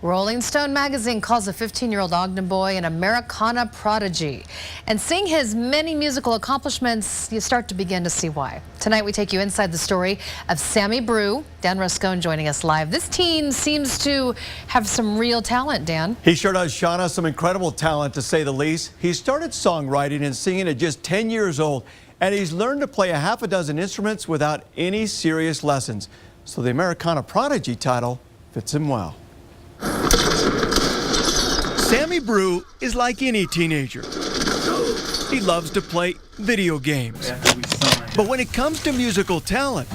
Rolling Stone magazine calls a 15-year-old Ogden boy an Americana prodigy. And seeing his many musical accomplishments, you start to begin to see why. Tonight we take you inside the story of Sammy Brue. Dan Rascon joining us live. This teen seems to have some real talent, Dan. He sure does, Shauna. Some incredible talent, to say the least. He started songwriting and singing at just 10 years old, and he's learned to play a half a dozen instruments without any serious lessons. So the Americana prodigy title fits him well. Sammy Brue is like any teenager. He loves to play video games. But when it comes to musical talent,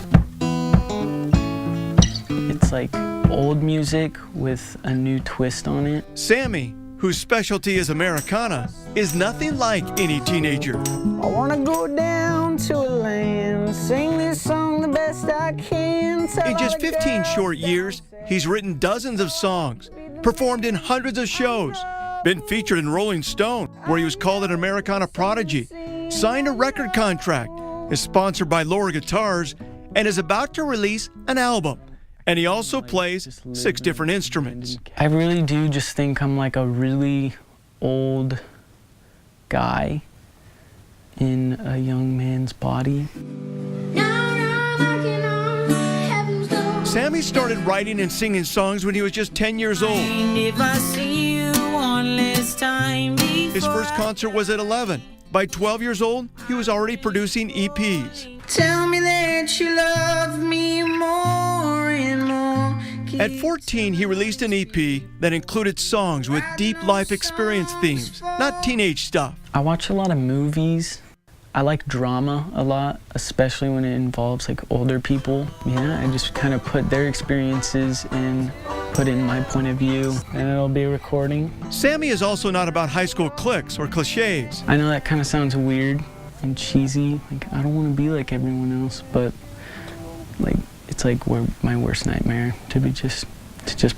it's like old music with a new twist on it. Sammy, whose specialty is Americana, is nothing like any teenager. I wanna go down to a land, sing this song the best I can. In just 15 short years, he's written dozens of songs, performed in hundreds of shows, been featured in Rolling Stone, where he was called an Americana prodigy, signed a record contract, is sponsored by Lower Guitars, and is about to release an album. And he also plays 6 different instruments. I really do just think I'm like a really old guy in a young man's body. Sammy started writing and singing songs when he was just 10 years old. His first concert was at 11. By 12 years old, he was already producing EPs. Tell me that you love me more and more. At 14, he released an EP that included songs with deep life experience themes, not teenage stuff. I watch a lot of movies. I like drama a lot, especially when it involves like older people. Yeah, I just kind of put their experiences in, put in my point of view, and it'll be a recording. Sammy is also not about high school cliques or cliches. I know that kind of sounds weird and cheesy. Like, I don't want to be like everyone else, but like it's like my worst nightmare to just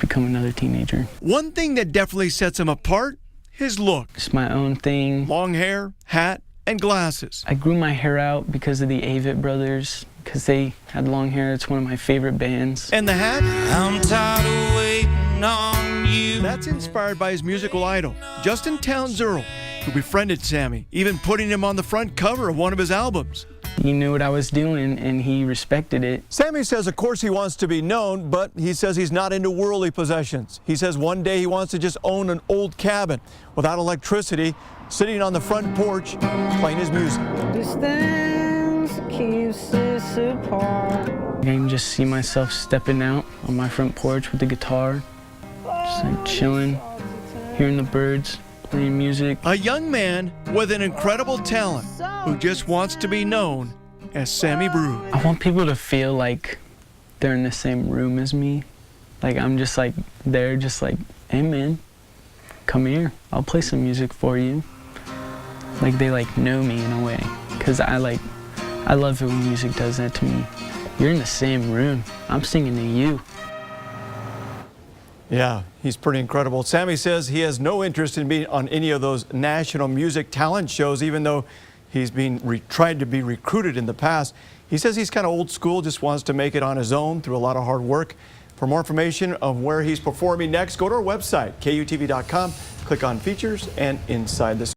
become another teenager. One thing that definitely sets him apart, his look. It's my own thing. Long hair, hat, and glasses. I grew my hair out because of the Avett Brothers, because they had long hair. It's one of my favorite bands. And the hat? I'm tired of waiting on you. That's inspired by his musical idol, Justin Townes Earle, who befriended Sammy, even putting him on the front cover of one of his albums. He knew what I was doing, and he respected it. Sammy says, of course, he wants to be known, but he says he's not into worldly possessions. He says one day he wants to just own an old cabin without electricity, sitting on the front porch, playing his music. Distance keeps us apart. I can just see myself stepping out on my front porch with the guitar, just like chilling, hearing the birds, playing music. A young man with an incredible talent who just wants to be known as Sammy Brue. I want people to feel like they're in the same room as me. Like I'm just like there, just like, hey man, come here, I'll play some music for you. Like they like know me in a way, because I love it when music does that to me. You're in the same room, I'm singing to you. Yeah, he's pretty incredible. Sammy says he has no interest in being on any of those national music talent shows, even though he's been tried to be recruited in the past. He says he's kind of old school, just wants to make it on his own through a lot of hard work. For more information on where he's performing next, go to our website, KUTV.com, click on features and inside the